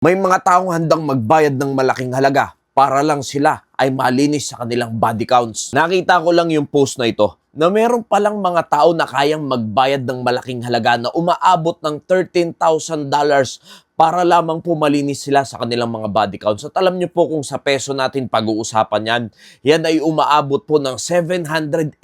May mga taong handang magbayad ng malaking halaga para lang sila ay malinis sa kanilang body counts. Nakita ko lang yung post na ito na meron palang mga tao na kayang magbayad ng malaking halaga na umaabot ng $13,000 para lamang po malinis sila sa kanilang mga body counts. At alam niyo po kung sa peso natin pag-uusapan yan ay umaabot po ng 780,000.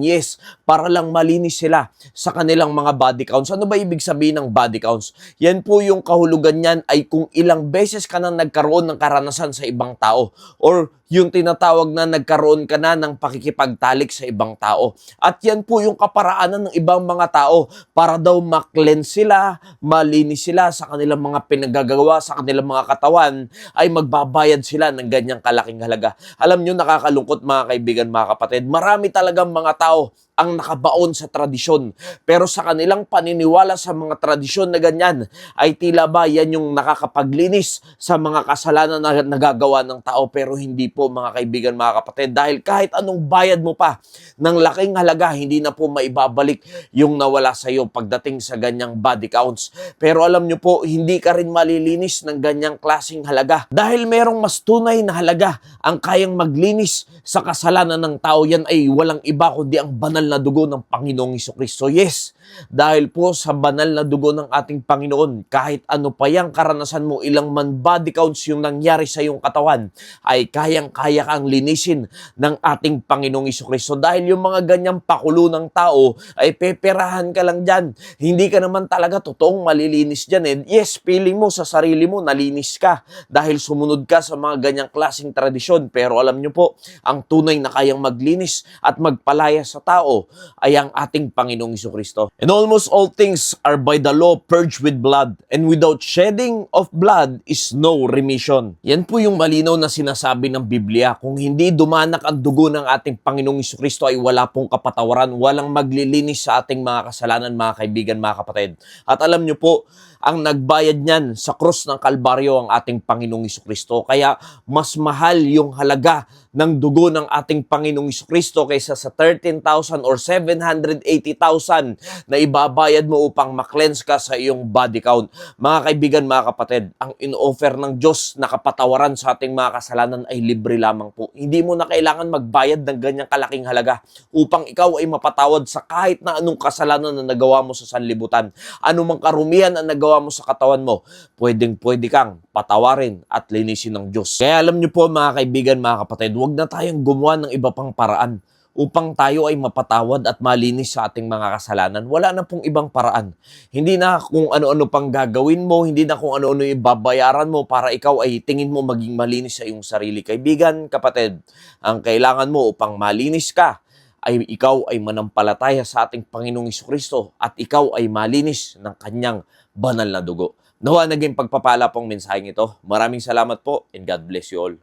Yes, para lang malinis sila sa kanilang mga body counts. Ano ba ibig sabihin ng body counts? Yan po yung kahulugan niyan ay kung ilang beses ka na nagkaroon ng karanasan sa ibang tao or yung tinatawag na nagkaroon ka na ng pakikipagtalik sa ibang tao. At yan po yung kaparaanan ng ibang mga tao para daw ma-cleanse sila, malinis sila sa kanilang mga pinagagawa, sa kanilang mga katawan, ay magbabayad sila ng ganyang kalaking halaga. Alam nyo, nakakalungkot mga kaibigan, mga kapatid, marami talagang mga tao ang nakabaon sa tradisyon. Pero sa kanilang paniniwala sa mga tradisyon na ganyan, ay tila ba yan yung nakakapaglinis sa mga kasalanan na nagagawa ng tao. Pero hindi po mga kaibigan, mga kapatid. Dahil kahit anong bayad mo pa ng laking halaga, hindi na po maibabalik yung nawala sa iyo pagdating sa ganyang body counts. Pero alam nyo po, hindi ka rin malilinis ng ganyang klaseng halaga. Dahil merong mas tunay na halaga ang kayang maglinis sa kasalanan ng tao. Yan ay walang iba kundi ang banal na dugo ng Panginoong Jesucristo. Yes, dahil po sa banal na dugo ng ating Panginoon, kahit ano pa yung karanasan mo, ilang man body counts yung nangyari sa iyong katawan, ay kayang-kaya kang linisin ng ating Panginoong Jesucristo. Dahil yung mga ganyang pakulo ng tao, ay peperahan ka lang dyan. Hindi ka naman talaga totoong malilinis dyan. Eh. Yes, feeling mo sa sarili mo, nalinis ka dahil sumunod ka sa mga ganyang klaseng tradisyon. Pero alam nyo po, ang tunay na kayang maglinis at magpalaya sa tao ay ang ating Panginoong Jesucristo. And almost all things are by the law purged with blood, and without shedding of blood is no remission. Yan po yung malinaw na sinasabi ng Biblia. Kung hindi dumanak ang dugo ng ating Panginoong Jesucristo ay wala pong kapatawaran, walang maglilinis sa ating mga kasalanan, mga kaibigan, mga kapatid. At alam nyo po, ang nagbayad niyan sa krus ng Kalbaryo ang ating Panginoong Jesucristo. Kaya mas mahal yung halaga ng dugo ng ating Panginoong Jesucristo kaysa sa 13,000 or 780,000 na ibabayad mo upang maklense ka sa iyong body count. Mga kaibigan, mga kapatid, ang in-offer ng Diyos na kapatawaran sa ating mga kasalanan ay libre lamang po. Hindi mo na kailangan magbayad ng ganyang kalaking halaga upang ikaw ay mapatawad sa kahit na anong kasalanan na nagawa mo sa sanlibutan. Anumang karumihan ang nagawa mo sa katawan mo, pwedeng-pwede kang patawarin at linisin ng Diyos. Kaya alam niyo po mga kaibigan, mga kapatid, huwag na tayong gumawa ng iba pang paraan upang tayo ay mapatawad at malinis sa ating mga kasalanan. Wala na pong ibang paraan. Hindi na kung ano-ano pang gagawin mo, hindi na kung ano-ano yung babayaran mo para ikaw ay tingin mo maging malinis sa iyong sarili. Kaibigan, kapatid, ang kailangan mo upang malinis ka ay ikaw ay manampalataya sa ating Panginoong Jesucristo at ikaw ay malinis ng kanyang banal na dugo. Nawa naging pagpapala pong mensaheng ito. Maraming salamat po and God bless you all.